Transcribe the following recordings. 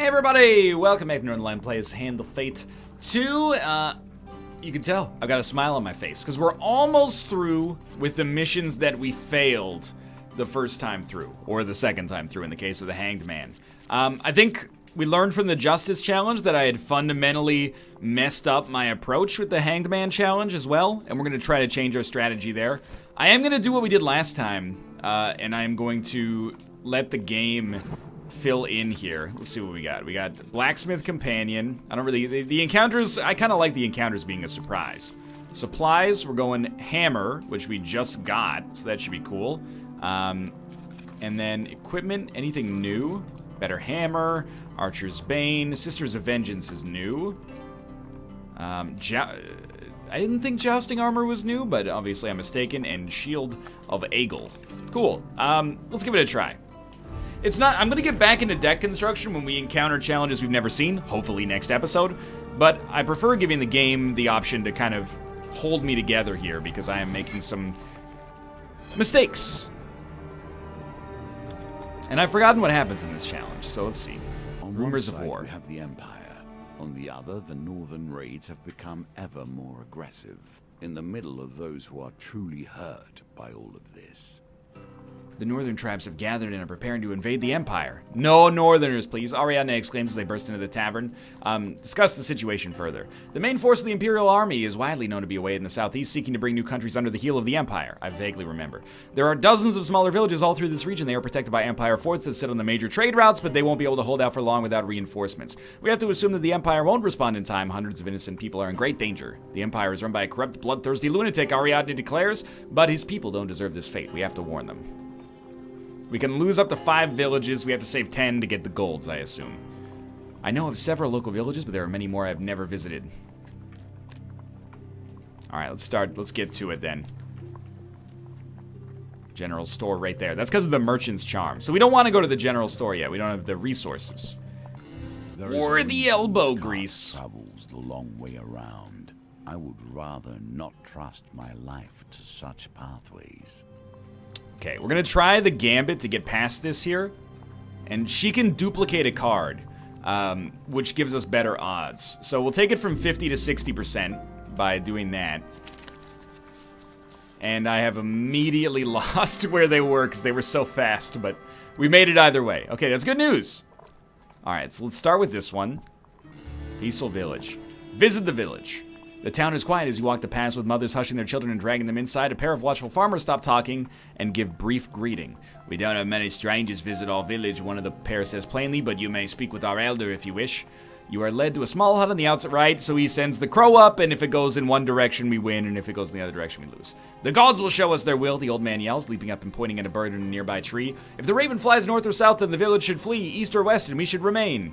everybody! Welcome back to Northernlion Plays Hand of Fate 2. You can tell I've got a smile on my face because we're almost through with the missions that we failed the first time through, or the second time through in the case of the Hanged Man. I think we learned from the Justice Challenge that I had fundamentally messed up my approach with the Hanged Man Challenge as well, and we're going to try to change our strategy there. I am going to do what we did last time, and I am going to let the game fill in here. Let's see what we got. We got Blacksmith Companion. I don't really... The encounters... I kind of like the encounters being a surprise. Supplies, we're going Hammer, which we just got, so that should be cool. And then equipment, anything new? Better Hammer, Archer's Bane, Sisters of Vengeance is new. I didn't think Jousting Armor was new, but obviously I'm mistaken. And Shield of Aegel. Cool. Let's give it a try. It's not... I'm going to get back into deck construction when we encounter challenges we've never seen, hopefully next episode. But I prefer giving the game the option to kind of hold me together here because I am making some mistakes. And I've forgotten what happens in this challenge, so let's see. On Rumors one of side War. We have the Empire. On the other, the Northern raids have become ever more aggressive. In the middle of those who are truly hurt by all of this. The Northern tribes have gathered and are preparing to invade the Empire. No Northerners, please, Ariadne exclaims as they burst into the tavern. Discuss the situation further. The main force of the Imperial Army is widely known to be away in the southeast, seeking to bring new countries under the heel of the Empire. I vaguely remember. There are dozens of smaller villages all through this region. They are protected by Empire forts that sit on the major trade routes, but they won't be able to hold out for long without reinforcements. We have to assume that the Empire won't respond in time. Hundreds of innocent people are in great danger. The Empire is run by a corrupt, bloodthirsty lunatic, Ariadne declares, but his people don't deserve this fate. We have to warn them. We can lose up to 5 villages. We have to save 10 to get the golds, I assume. I know of several local villages, but there are many more I've never visited. Alright, let's get to it then. General store right there. That's because of the merchant's charm. So we don't want to go to the general store yet. We don't have the resources. Or the elbow grease. Travels the long way around. I would rather not trust my life to such pathways. Okay, we're gonna try the Gambit to get past this here. And she can duplicate a card, which gives us better odds. So we'll take it from 50 to 60% by doing that. And I have immediately lost where they were because they were so fast, but we made it either way. Okay, that's good news. Alright, so let's start with this one. Peaceful Village. Visit the village. The town is quiet as you walk the paths with mothers hushing their children and dragging them inside. A pair of watchful farmers stop talking and give brief greeting. We don't have many strangers visit our village, one of the pair says plainly, but you may speak with our elder if you wish. You are led to a small hut on the outside right, so he sends the crow up, and if it goes in one direction, we win, and if it goes in the other direction, we lose. The gods will show us their will, the old man yells, leaping up and pointing at a bird in a nearby tree. If the raven flies north or south, then the village should flee, east or west, and we should remain.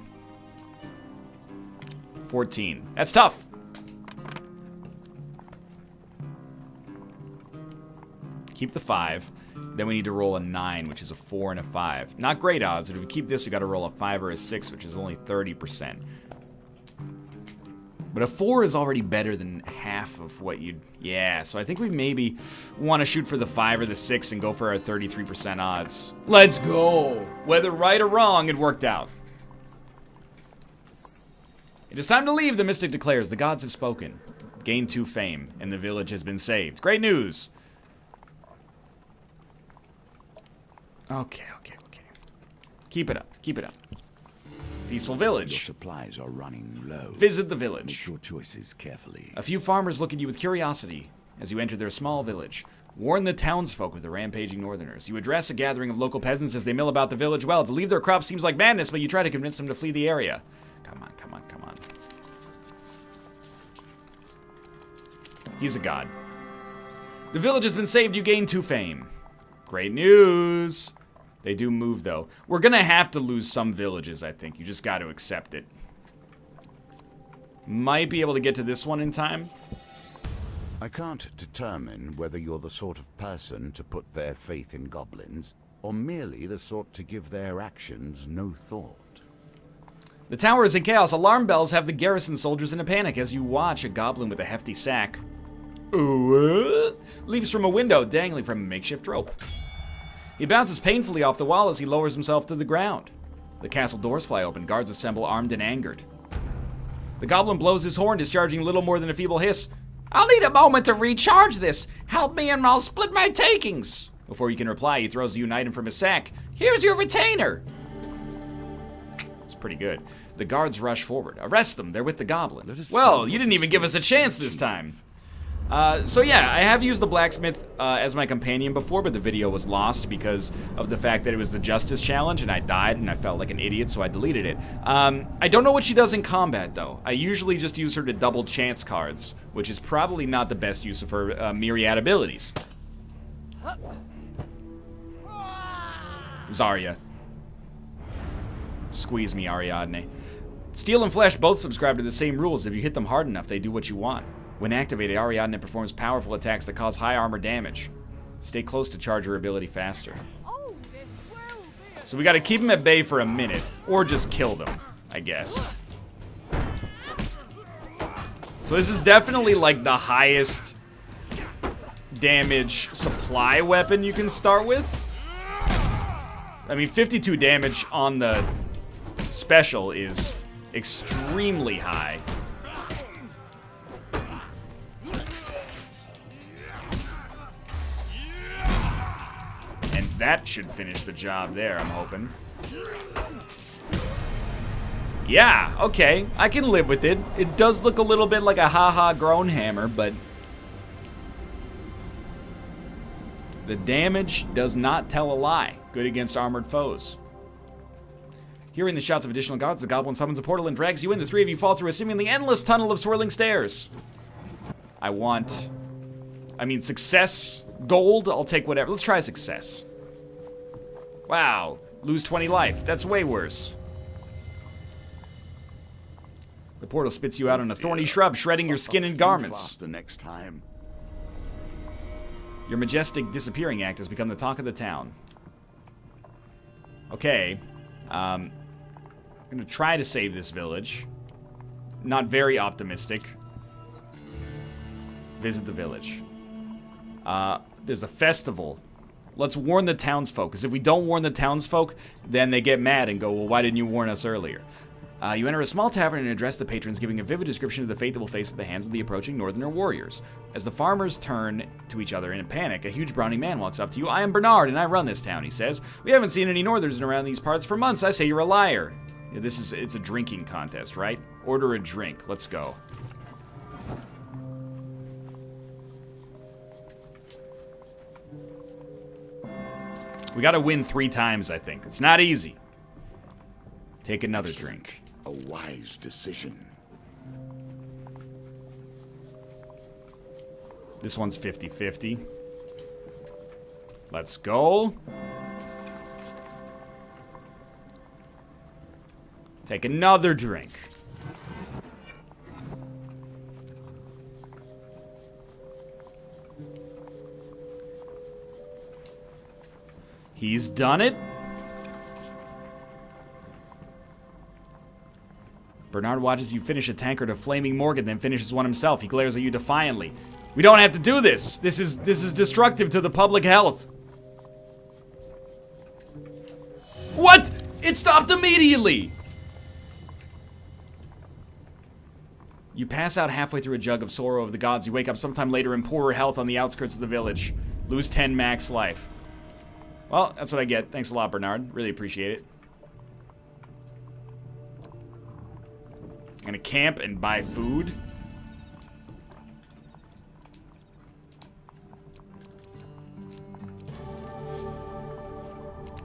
14. That's tough. Keep the 5. Then we need to roll a 9, which is a 4 and a 5. Not great odds, but if we keep this, we got to roll a 5 or a 6, which is only 30%. But a 4 is already better than half of what you'd... Yeah, so I think we maybe want to shoot for the 5 or the 6 and go for our 33% odds. Let's go! Whether right or wrong, it worked out. It is time to leave, the mystic declares. The gods have spoken. Gain 2 fame, and the village has been saved. Great news! Okay. Keep it up. Peaceful Village. Your supplies are running low. Visit the village. Make your choices carefully. A few farmers look at you with curiosity as you enter their small village. Warn the townsfolk of the rampaging Northerners. You address a gathering of local peasants as they mill about the village. Well, to leave their crops seems like madness, but you try to convince them to flee the area. Come on. He's a god. The village has been saved. You gain 2 fame. Great news. They do move, though. We're gonna have to lose some villages, I think. You just got to accept it. Might be able to get to this one in time. I can't determine whether you're the sort of person to put their faith in goblins, or merely the sort to give their actions no thought. The tower is in chaos. Alarm bells have the garrison soldiers in a panic as you watch a goblin with a hefty sack leaps from a window, dangling from a makeshift rope. He bounces painfully off the wall as he lowers himself to the ground. The castle doors fly open. Guards assemble, armed and angered. The goblin blows his horn, discharging little more than a feeble hiss. I'll need a moment to recharge this. Help me and I'll split my takings. Before you can reply, he throws you an item from his sack. Here's your retainer. It's pretty good. The guards rush forward. Arrest them. They're with the goblin. Well, you didn't even give us a chance this time. So yeah, I have used the blacksmith as my companion before, but the video was lost because of the fact that it was the justice challenge and I died and I felt like an idiot, so I deleted it. I don't know what she does in combat though. I usually just use her to double chance cards, which is probably not the best use of her myriad abilities. Zarya. Squeeze me, Ariadne. Steel and Flesh both subscribe to the same rules. If you hit them hard enough, they do what you want. When activated, Ariadne performs powerful attacks that cause high armor damage. Stay close to charge her ability faster. So we gotta keep them at bay for a minute, or just kill them, I guess. So this is definitely like the highest damage supply weapon you can start with. I mean, 52 damage on the special is extremely high. And that should finish the job there, I'm hoping. Yeah, okay, I can live with it. It does look a little bit like a haha groan hammer, but the damage does not tell a lie. Good against armored foes. Hearing the shouts of additional guards, the goblin summons a portal and drags you in. The three of you fall through a seemingly endless tunnel of swirling stairs. I mean, success, gold, I'll take whatever. Let's try success. Wow, lose 20 life. That's way worse. The portal spits you out on a thorny shrub, shredding your skin and garments. The next time. Your majestic disappearing act has become the talk of the town. Okay, I'm gonna try to save this village. Not very optimistic. Visit the village. There's a festival. Let's warn the townsfolk, because if we don't warn the townsfolk, then they get mad and go, well, why didn't you warn us earlier? You enter a small tavern and address the patrons, giving a vivid description of the fate that will face at the hands of the approaching Northerner warriors. As the farmers turn to each other in a panic, a huge brawny man walks up to you. I am Bernard, and I run this town, he says. We haven't seen any Northerners around these parts for months. I say you're a liar. Yeah, it's a drinking contest, right? Order a drink. Let's go. We gotta win 3 times, I think. It's not easy. Take another drink. A wise decision. This one's 50-50. Let's go. Take another drink. He's done it. Bernard watches you finish a tankard of flaming Morgan, then finishes one himself. He glares at you defiantly. We don't have to do this. This is destructive to the public health. What? It stopped immediately. You pass out halfway through a jug of sorrow of the gods. You wake up sometime later in poorer health on the outskirts of the village. Lose 10 max life. Well, that's what I get. Thanks a lot, Bernard. Really appreciate it. I'm gonna camp and buy food.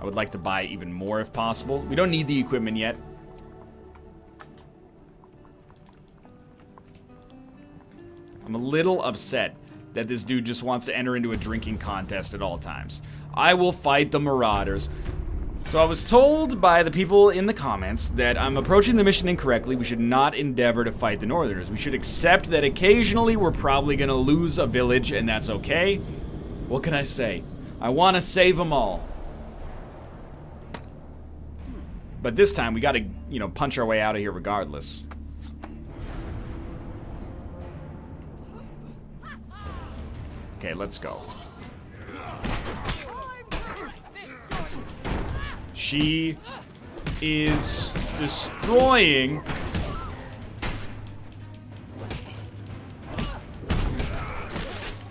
I would like to buy even more if possible. We don't need the equipment yet. I'm a little upset that this dude just wants to enter into a drinking contest at all times. I will fight the marauders. So I was told by the people in the comments that I'm approaching the mission incorrectly. We should not endeavor to fight the Northerners. We should accept that occasionally we're probably gonna lose a village, and that's okay. What can I say? I want to save them all. But this time we gotta, you know, punch our way out of here regardless. Okay, let's go. She is destroying.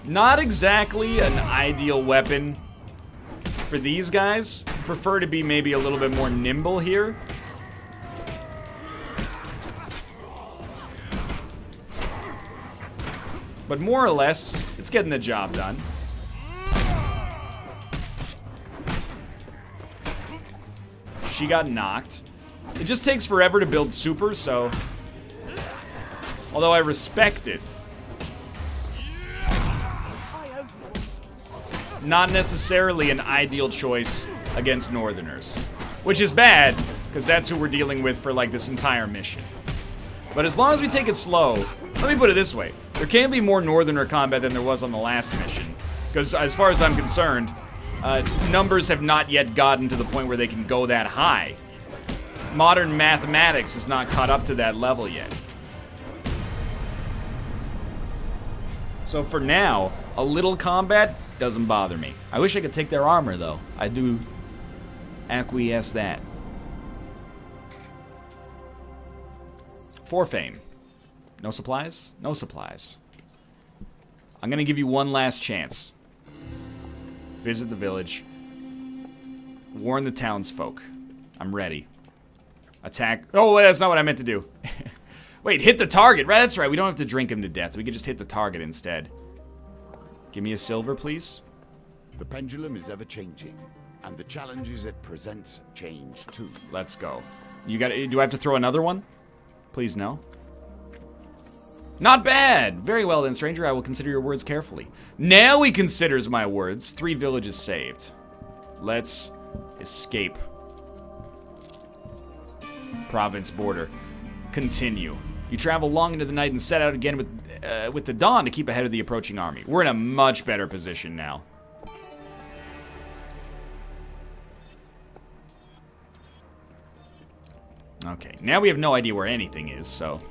Not exactly an ideal weapon for these guys. Prefer to be maybe a little bit more nimble here. But more or less, it's getting the job done. She got knocked. It just takes forever to build super, so... Although I respect it. Not necessarily an ideal choice against Northerners. Which is bad, because that's who we're dealing with for like this entire mission. But as long as we take it slow, let me put it this way. There can be more Northerner combat than there was on the last mission. Because as far as I'm concerned, numbers have not yet gotten to the point where they can go that high. Modern mathematics has not caught up to that level yet. So for now, a little combat doesn't bother me. I wish I could take their armor, though. I do acquiesce that. For fame. No supplies? No supplies. I'm gonna give you one last chance. Visit the village. Warn the townsfolk. I'm ready. Attack. Oh, wait, that's not what I meant to do. Wait, hit the target. Right, that's right. We don't have to drink him to death. We can just hit the target instead. Give me a silver, please. The pendulum is ever changing, and the challenges it presents change too. Let's go. You got? Do I have to throw another one? Please, no. Not bad! Very well then, stranger. I will consider your words carefully. Now he considers my words. 3 villages saved. Let's escape. Province border. Continue. You travel long into the night and set out again with the dawn to keep ahead of the approaching army. We're in a much better position now. Okay, now we have no idea where anything is, so...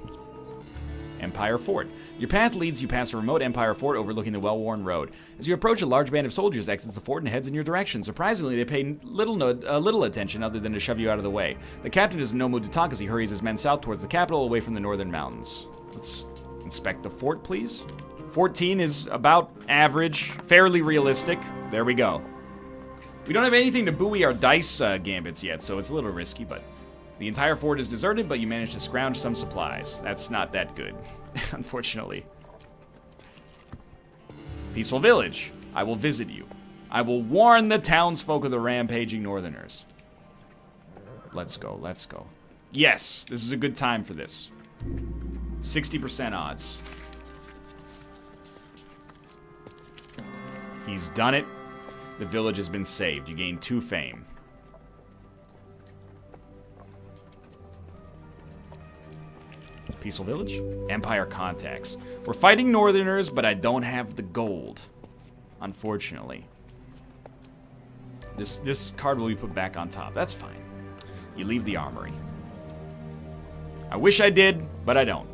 Empire Fort. Your path leads you past a remote Empire Fort overlooking the well-worn road. As you approach, a large band of soldiers exits the fort and heads in your direction. Surprisingly, they pay little attention other than to shove you out of the way. The captain is in no mood to talk as he hurries his men south towards the capital, away from the northern mountains. Let's inspect the fort, please. 14 is about average, fairly realistic. There we go. We don't have anything to buoy our dice gambits yet, so it's a little risky, but... The entire fort is deserted, but you managed to scrounge some supplies. That's not that good, unfortunately. Peaceful village. I will visit you. I will warn the townsfolk of the rampaging Northerners. Let's go, let's go. Yes, this is a good time for this. 60% odds. He's done it. The village has been saved. You gain 2 fame. Peaceful village. Empire contacts. We're fighting Northerners, but I don't have the gold. Unfortunately. This card will be put back on top. That's fine. You leave the armory. I wish I did, but I don't.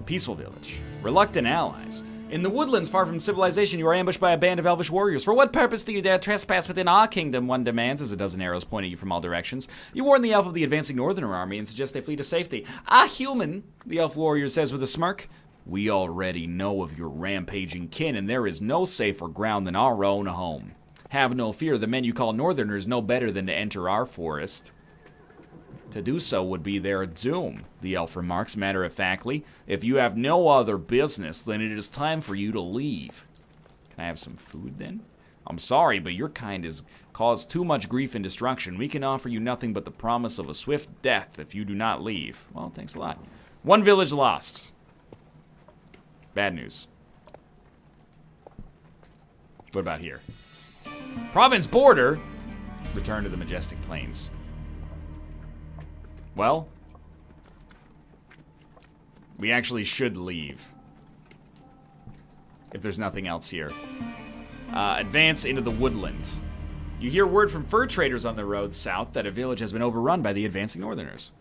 Peaceful village. Reluctant allies. In the woodlands far from civilization, you are ambushed by a band of Elvish warriors. For what purpose do you dare trespass within our kingdom? One demands, as a dozen arrows point at you from all directions. You warn the elf of the advancing Northerner army and suggest they flee to safety. Ah, human, the elf warrior says with a smirk. We already know of your rampaging kin, and there is no safer ground than our own home. Have no fear, the men you call Northerners know better than to enter our forest. To do so would be their doom, the elf remarks matter-of-factly. If you have no other business, then it is time for you to leave. Can I have some food, then? I'm sorry, but your kind has caused too much grief and destruction. We can offer you nothing but the promise of a swift death if you do not leave. Well, thanks a lot. 1 village lost. Bad news. What about here? Province border. Return to the majestic plains. Well, we actually should leave. If there's nothing else here. Advance into the woodland. You hear word from fur traders on the road south that a village has been overrun by the advancing Northerners.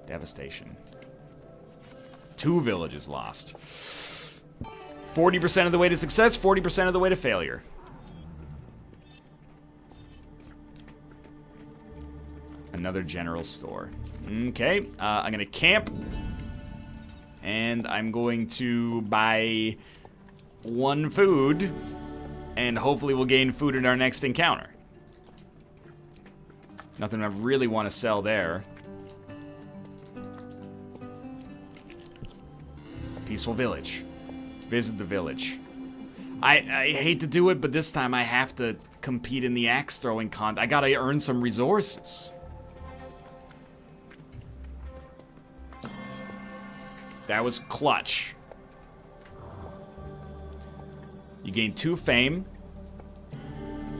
Devastation. 2 villages lost. 40% of the way to success, 40% of the way to failure. Another general store. Okay, I'm gonna camp. And I'm going to buy 1 food. And hopefully we'll gain food in our next encounter. Nothing I really want to sell there. Peaceful village. Visit the village. I hate to do it, but this time I have to compete in the axe throwing I gotta earn some resources. That was clutch. You gain 2 fame.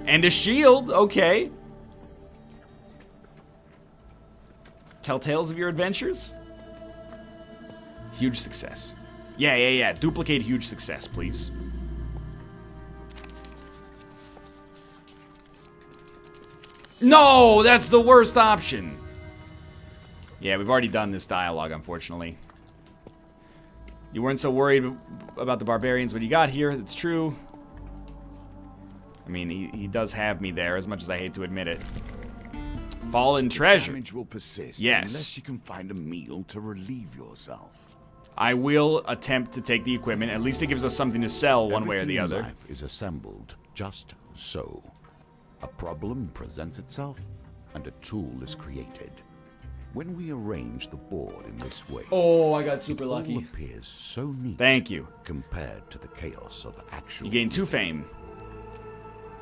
And a shield, okay. Tell tales of your adventures? Huge success. Yeah. Duplicate huge success, please. No, that's the worst option. Yeah, we've already done this dialogue, unfortunately. You weren't so worried about the barbarians when you got here. That's true. I mean, he does have me there, as much as I hate to admit it. Fallen treasure. Damage will persist yes. Unless you can find a meal to relieve yourself. I will attempt to take the equipment. At least it gives us something to sell one way or the other. Life is assembled just so. A problem presents itself, and a tool is created. When we arrange the board in this way, oh, I got super lucky. It all appears so neat. Thank you. Compared to the chaos of actual. You gain 2 fame,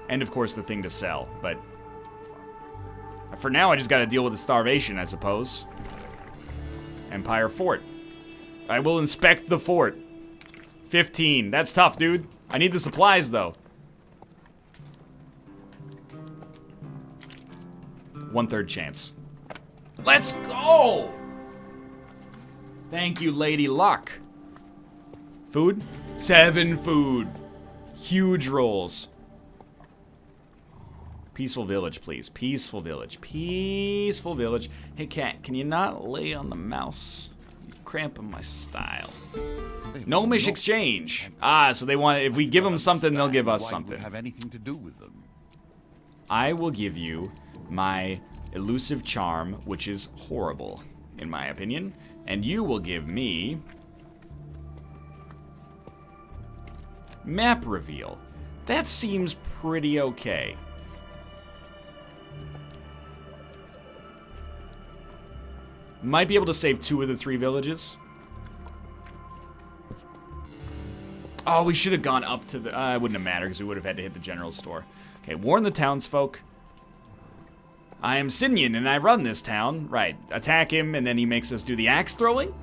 and of course the thing to sell. But for now, I just got to deal with the starvation, I suppose. Empire Fort. I will inspect the fort. 15. That's tough, dude. I need the supplies, though. 1/3 chance. Let's go! Thank you, Lady Luck. Food? 7 food. Huge rolls. Peaceful village, please. Peaceful village. Peaceful village. Hey, cat, can you not lay on the mouse? You're cramping my style. Gnomish exchange. Ah, so they want, if we give them something, they'll give us something. Have anything to do with them. I will give you my elusive charm, which is horrible, in my opinion. And you will give me map reveal. That seems pretty okay. Might be able to save 2 of the 3 villages. Oh, we should have gone up to the... it wouldn't have mattered because we would have had to hit the general store. Okay, warn the townsfolk. I am Sinyan and I run this town. Right, attack him and then he makes us do the axe throwing?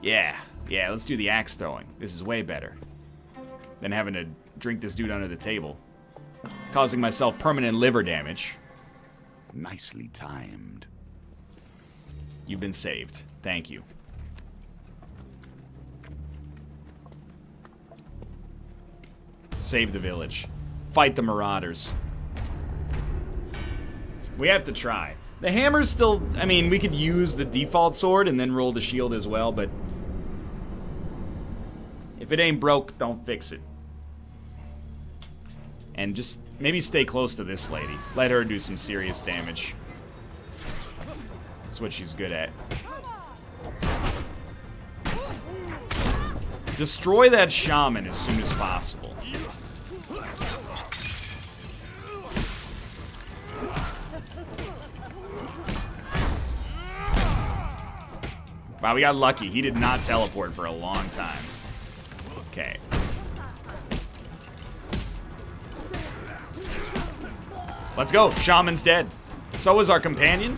Yeah, let's do the axe throwing. This is way better than having to drink this dude under the table. Causing myself permanent liver damage. Nicely timed. You've been saved. Thank you. Save the village. Fight the marauders. We have to try. The hammer's still... I mean, we could use the default sword and then roll the shield as well, but... if it ain't broke, don't fix it. And just maybe stay close to this lady. Let her do some serious damage. That's what she's good at. Destroy that shaman as soon as possible. Wow, we got lucky. He did not teleport for a long time. Okay. Let's go. Shaman's dead. So is our companion.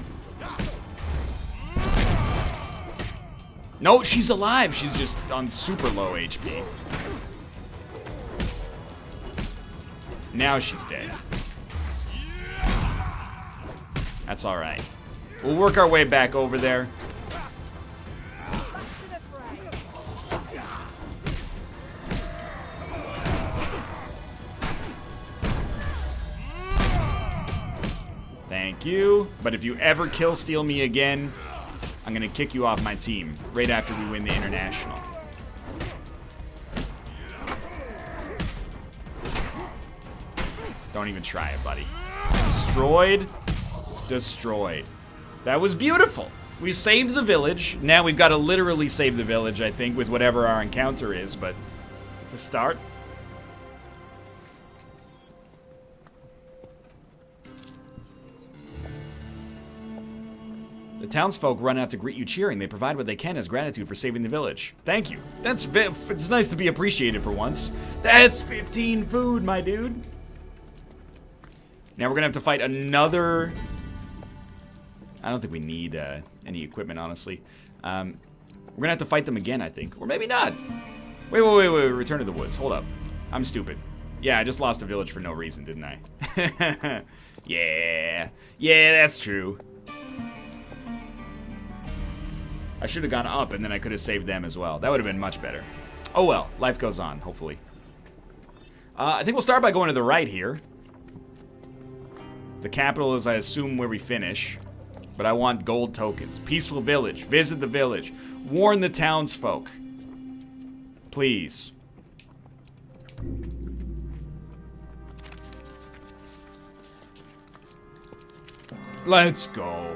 No, she's alive. She's just on super low HP. Now she's dead. That's all right. We'll work our way back over there. Thank you. But if you ever kill steal me again, I'm gonna kick you off my team right after we win the international. Don't even try it, buddy. Destroyed. Destroyed. That was beautiful. We saved the village. Now we've got to literally save the village, I think, with whatever our encounter is, but it's a start. The townsfolk run out to greet you cheering. They provide what they can as gratitude for saving the village. Thank you. It's nice to be appreciated for once. That's 15 food, my dude. Now we're gonna have to fight another... I don't think we need any equipment, honestly. We're gonna have to fight them again, I think. Or maybe not. Wait, Return to the woods. Hold up. I'm stupid. Yeah, I just lost a village for no reason, didn't I? Yeah, that's true. I should have gone up, and then I could have saved them as well. That would have been much better. Oh well, life goes on, hopefully. I think we'll start by going to the right here. The capital is, I assume, where we finish. But I want gold tokens. Peaceful village. Visit the village. Warn the townsfolk. Please. Let's go.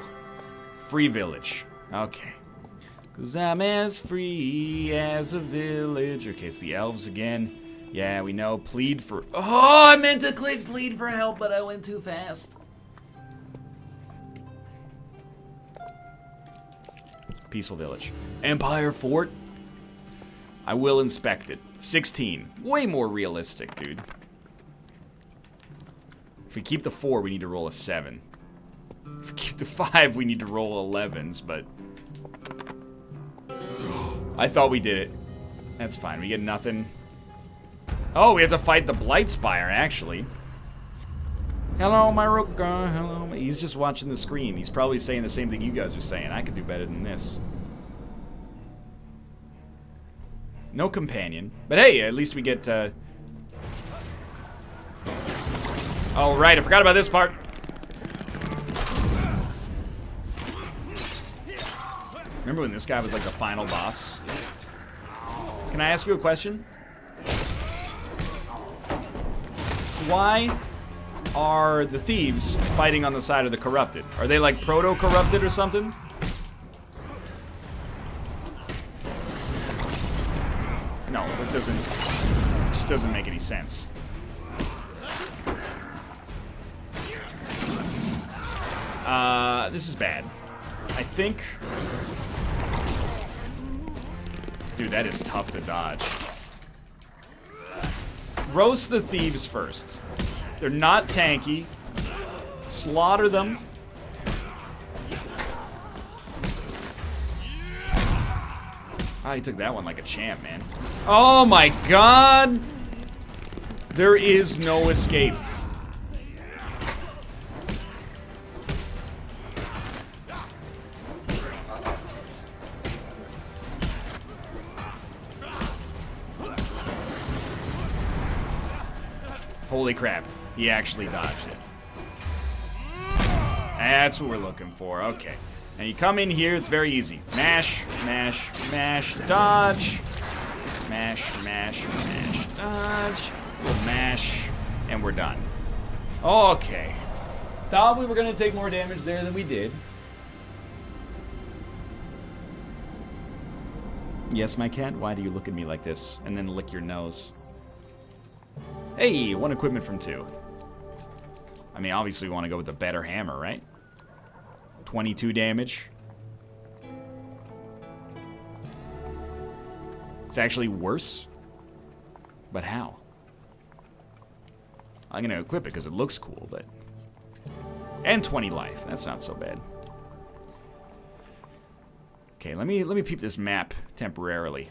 Free village. Okay. 'Cause I'm as free as a village. Okay, it's the elves again. Yeah, we know. Plead for... Oh, I meant to click plead for help, but I went too fast. Peaceful village. Empire fort. I will inspect it. 16. Way more realistic, dude. If we keep the 4, we need to roll a 7. If we keep the 5, we need to roll 11s, but... I thought we did it. That's fine. We get nothing. Oh, we have to fight the blight spire, actually. Hello, my Ruka. Hello, my... He's just watching the screen. He's probably saying the same thing you guys are saying. I could do better than this. No companion. But hey, at least we get, Oh, right. I forgot about this part. Remember when this guy was like the final boss? Can I ask you a question? Why are the thieves fighting on the side of the corrupted? Are they like proto-corrupted or something? No, this just doesn't make any sense. This is bad. I think... Dude, that is tough to dodge. Roast the thieves first. They're not tanky. Slaughter them. Ah, he took that one like a champ, man. Oh my god! There is no escape. Holy crap, he actually dodged it. That's what we're looking for, okay. Now you come in here, it's very easy. Mash, mash, mash, dodge. Mash, mash, mash, dodge. We'll mash, and we're done. Okay. Thought we were gonna take more damage there than we did. Yes, my cat, why do you look at me like this and then lick your nose? Hey, 1 equipment from 2. I mean, obviously we want to go with the better hammer, right? 22 damage. It's actually worse. But how? I'm going to equip it because it looks cool, but... And 20 life. That's not so bad. Okay, let me peep this map temporarily.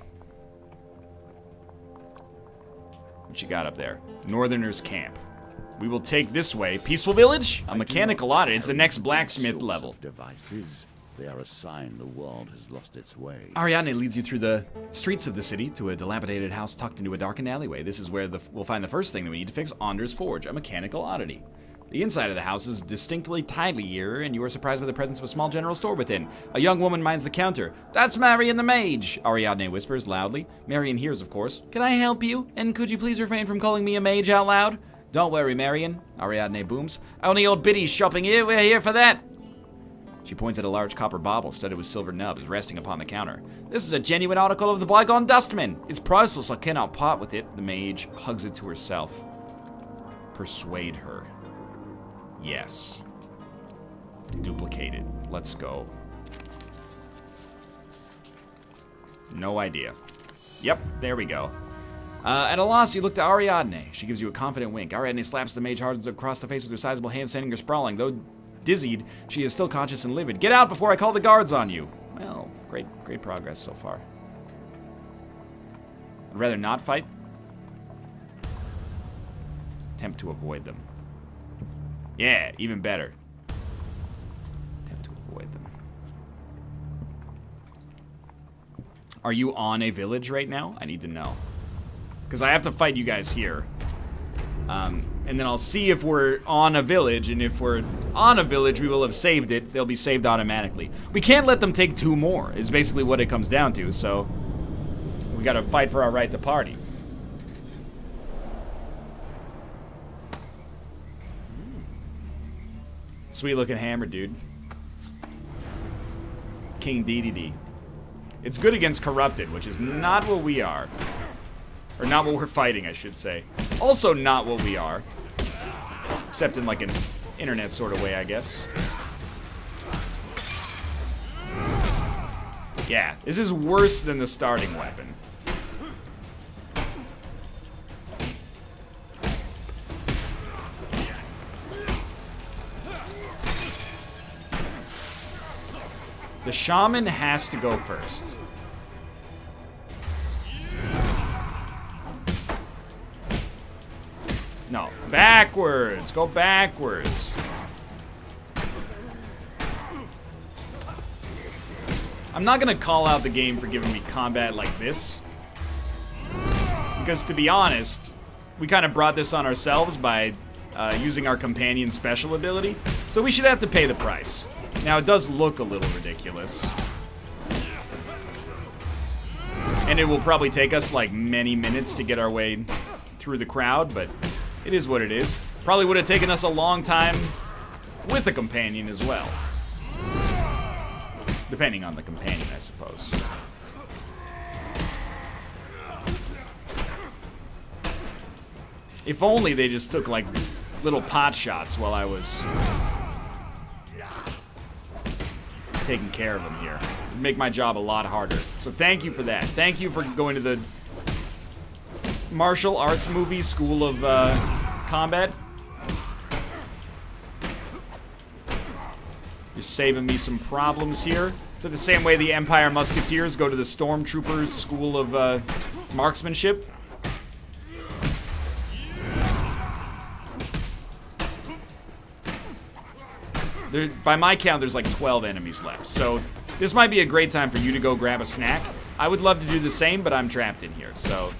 What you got up there? Northerners camp. We will take this way. Peaceful village? A mechanical oddity. It's the next blacksmith level. Devices. They are a sign the world has lost its way. Ariadne leads you through the streets of the city to a dilapidated house tucked into a darkened alleyway. This is where we'll find the first thing that we need to fix, Anders' Forge, a mechanical oddity. The inside of the house is distinctly tidier, and you are surprised by the presence of a small general store within. A young woman minds the counter. That's Marion the mage, Ariadne whispers loudly. Marion hears, of course. Can I help you? And could you please refrain from calling me a mage out loud? Don't worry, Marion, Ariadne booms. Only old biddies shopping here, we're here for that. She points at a large copper bauble studded with silver nubs resting upon the counter. This is a genuine article of the bygone dustman. It's priceless, I cannot part with it. The mage hugs it to herself. Persuade her. Yes. Duplicate it. Let's go. No idea. Yep, there we go. At a loss, you look to Ariadne. She gives you a confident wink. Ariadne slaps the mage hard across the face with her sizable hand, sending her sprawling. Though dizzied, she is still conscious and livid. Get out before I call the guards on you. Well, great progress so far. I'd rather not fight. Attempt to avoid them. Yeah, even better. Attempt to avoid them. Are you on a village right now? I need to know. Because I have to fight you guys here. And then I'll see if we're on a village, and if we're on a village, we will have saved it. They'll be saved automatically. We can't let them take 2 more, is basically what it comes down to, so we gotta fight for our right to party. Sweet looking hammer, dude. King DDD. It's good against corrupted, which is not what we are. Or not what we're fighting, I should say. Also not what we are. Except in like an internet sort of way, I guess. Yeah, this is worse than the starting weapon. The shaman has to go first. No, backwards. Go backwards. I'm not gonna call out the game for giving me combat like this. Because to be honest, we kind of brought this on ourselves by using our companion special ability. So we should have to pay the price. Now it does look a little ridiculous. And it will probably take us like many minutes to get our way through the crowd, but it is what it is. Probably would have taken us a long time with a companion as well. Depending on the companion, I suppose. If only they just took like little pot shots while I was taking care of them here. It'd make my job a lot harder. So thank you for that. Thank you for going to the martial arts movie school of combat. You're saving me some problems here. It's the same way the Empire Musketeers go to the Stormtrooper school of marksmanship. By my count, there's like 12 enemies left. So this might be a great time for you to go grab a snack. I would love to do the same, but I'm trapped in here, so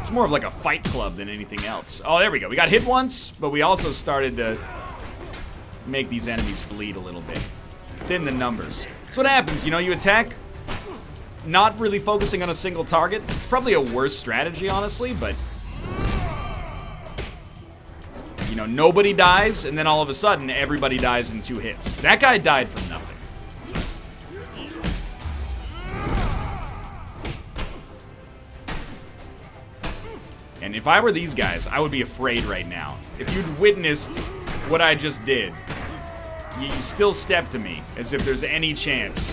it's more of like a fight club than anything else. Oh, there we go. We got hit once, but we also started to make these enemies bleed a little bit. Thin the numbers. That's what happens, you know, you attack, not really focusing on a single target. It's probably a worse strategy, honestly, but you know, nobody dies, and then all of a sudden, everybody dies in 2 hits. That guy died from nothing. And if I were these guys, I would be afraid right now. If you'd witnessed what I just did, you still step to me as if there's any chance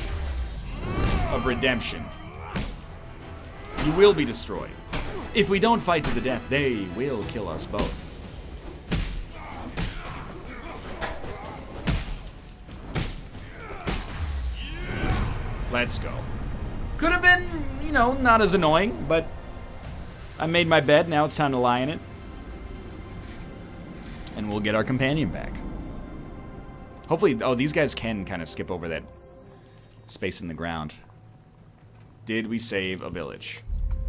of redemption. You will be destroyed. If we don't fight to the death, they will kill us both. Let's go. Could have been, you know, not as annoying, but I made my bed. Now it's time to lie in it. And we'll get our companion back. Hopefully, oh, these guys can kind of skip over that space in the ground. Did we save a village?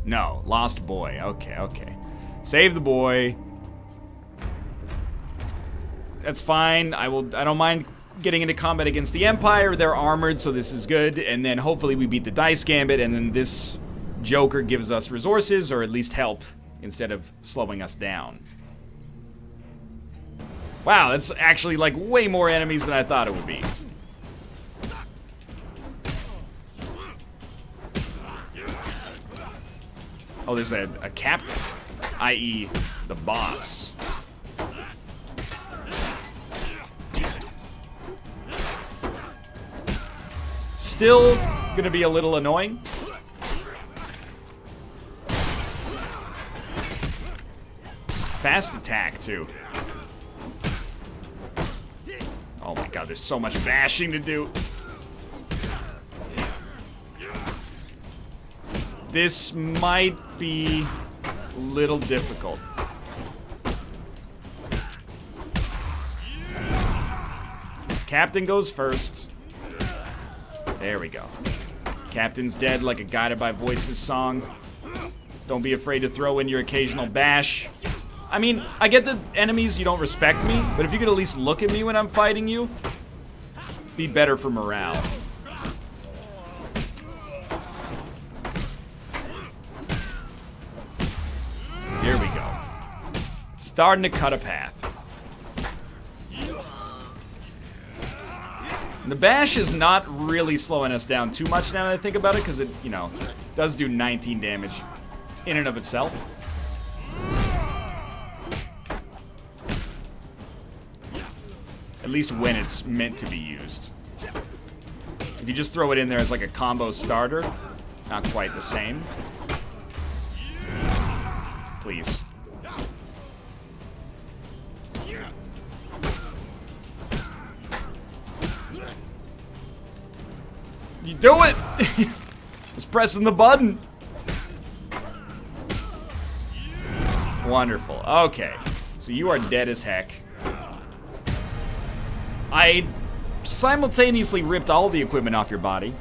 No, lost boy. Okay, okay. Save the boy. That's fine. I don't mind getting into combat against the Empire. They're armored, so this is good. And then hopefully we beat the Dice Gambit, and then this Joker gives us resources, or at least help instead of slowing us down. Wow, that's actually like way more enemies than I thought it would be. Oh, there's a captain, i.e. the boss. Still gonna be a little annoying. Fast attack, too. Oh my god, there's so much bashing to do. This might be a little difficult. Captain goes first. There we go. Captain's dead like a Guided by Voices song. Don't be afraid to throw in your occasional bash. I mean, I get that enemies, you don't respect me, but if you could at least look at me when I'm fighting you, be better for morale. Here we go. Starting to cut a path. The bash is not really slowing us down too much now that I think about it, because it, you know, does do 19 damage in and of itself. At least when it's meant to be used. If you just throw it in there as like a combo starter, not quite the same. Please. You do it! Just pressing the button. Wonderful. Okay. So you are dead as heck. I simultaneously ripped all the equipment off your body.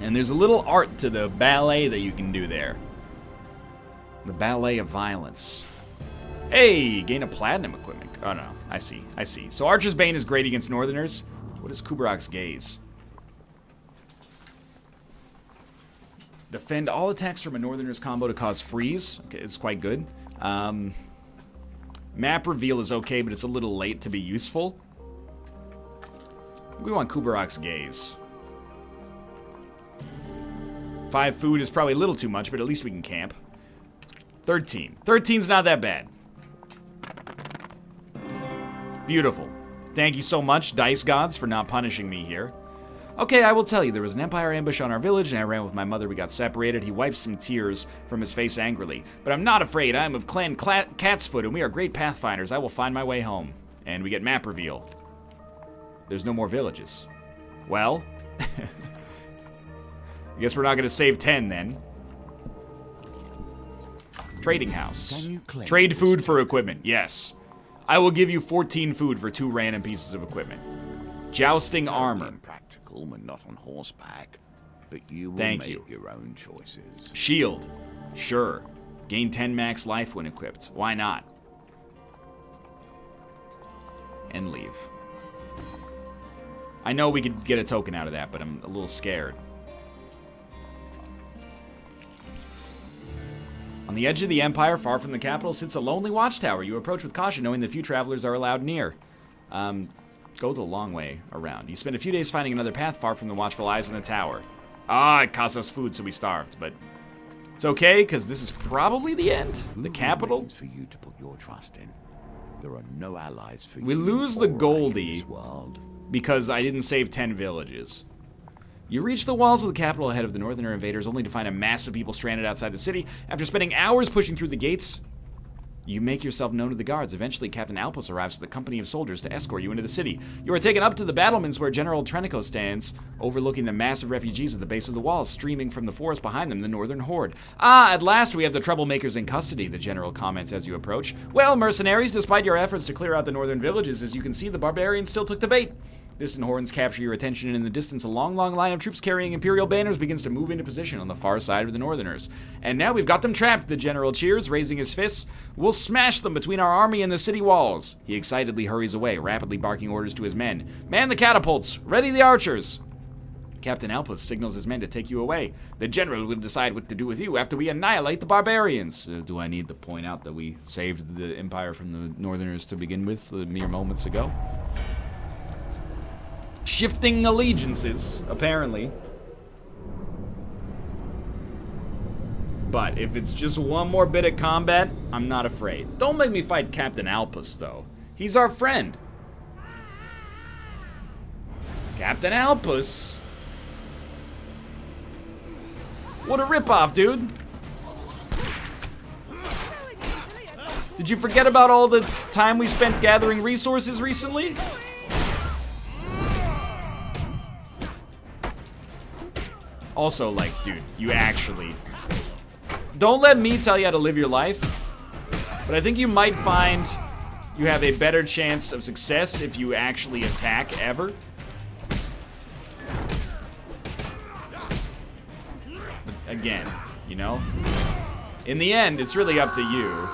And there's a little art to the ballet that you can do there. The ballet of violence. Hey, gain a platinum equipment. Oh no, I see, I see. So Archer's Bane is great against Northerners. What is Kubarag's Gaze? Defend all attacks from a Northerner's combo to cause freeze. Okay, it's quite good. Map reveal is okay, but it's a little late to be useful. We want Kubarag's Gaze. 5 food is probably a little too much, but at least we can camp. 13. 13's not that bad. Beautiful. Thank you so much, Dice Gods, for not punishing me here. Okay, I will tell you, there was an Empire ambush on our village, and I ran with my mother. We got separated. He wiped some tears from his face angrily. But I'm not afraid. I am of Clan Catsfoot, and we are great pathfinders. I will find my way home. And we get map reveal. There's no more villages. Well, I guess we're not going to save 10 then. Trading house. Trade food for equipment. Yes. I will give you 14 food for 2 random pieces of equipment. Jousting armor. Impractical when not on horseback, but you will Thank make you. your own choices. Shield. Sure. Gain 10 max life when equipped. Why not? And leave. I know we could get a token out of that, but I'm a little scared. On the edge of the Empire, far from the capital, sits a lonely watchtower. You approach with caution, knowing that few travelers are allowed near. Go the long way around. You spend a few days finding another path far from the watchful eyes in the tower. Ah, it cost us food, so we starved, but it's okay, because this is probably the end. The capital. For you to put your trust in. There are no allies for you. We lose the or Goldie in this world. because I didn't save 10 villages. You reach the walls of the capital ahead of the Northerner invaders, only to find a mass of people stranded outside the city. After spending hours pushing through the gates, you make yourself known to the guards. Eventually, Captain Alpus arrives with a company of soldiers to escort you into the city. You are taken up to the battlements where General Trenico stands, overlooking the massive refugees at the base of the walls, streaming from the forest behind them, the Northern Horde. Ah, at last we have the troublemakers in custody, the General comments as you approach. Well, mercenaries, despite your efforts to clear out the northern villages, as you can see, the barbarians still took the bait. Distant horns capture your attention, and in the distance, a long line of troops carrying Imperial banners begins to move into position on the far side of the Northerners. And now we've got them trapped, the General cheers, raising his fists. We'll smash them between our army and the city walls. He excitedly hurries away, rapidly barking orders to his men. Man the catapults! Ready the archers! Captain Alpus signals his men to take you away. The general will decide what to do with you after we annihilate the barbarians. Do I need to point out that we saved the Empire from the Northerners to begin with mere moments ago? Shifting allegiances, apparently. But if it's just one more bit of combat, I'm not afraid. Don't make me fight Captain Alpus, though. He's our friend. Captain Alpus? What a ripoff, dude. Did you forget about all the time we spent gathering resources recently? Also, like, dude, you actually... Don't let me tell you how to live your life, but I think you might find you have a better chance of success if you actually attack ever. But again, you know? In the end, it's really up to you.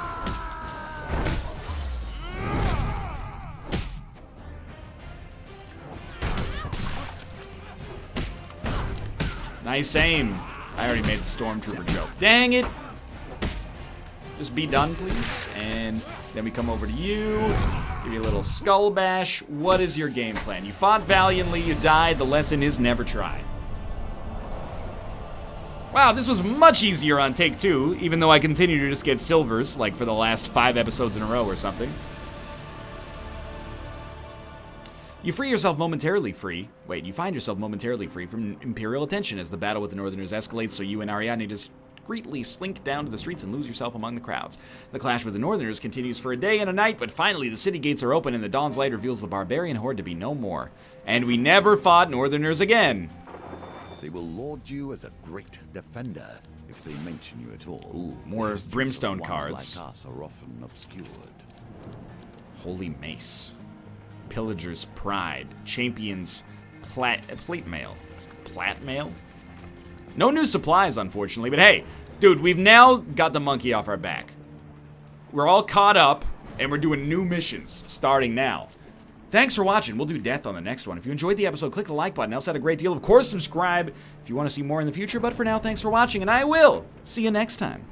Nice aim. I already made the stormtrooper joke. Dang it! Just be done, please. And then we come over to you. Give you a little skull bash. What is your game plan? You fought valiantly, you died. The lesson is never try. Wow, this was much easier on take 2, even though I continue to just get silvers, like for the last 5 episodes in a row or something. You find yourself momentarily free from Imperial attention as the battle with the Northerners escalates, so you and Ariadne discreetly slink down to the streets and lose yourself among the crowds. The clash with the Northerners continues for a day and a night, but finally the city gates are open and the dawn's light reveals the barbarian horde to be no more. And we never fought Northerners again. They will laud you as a great defender, if they mention you at all. Ooh, more brimstone cards. Like us are often obscured. Holy Mace. Pillager's Pride. Champion's Plate Mail. Plat Mail? No new supplies, unfortunately, but hey, dude, we've now got the monkey off our back. We're all caught up, and we're doing new missions, starting now. Thanks for watching. We'll do death on the next one. If you enjoyed the episode, click the like button. It helps out a great deal. Of course, subscribe if you want to see more in the future, but for now, thanks for watching, and I will see you next time.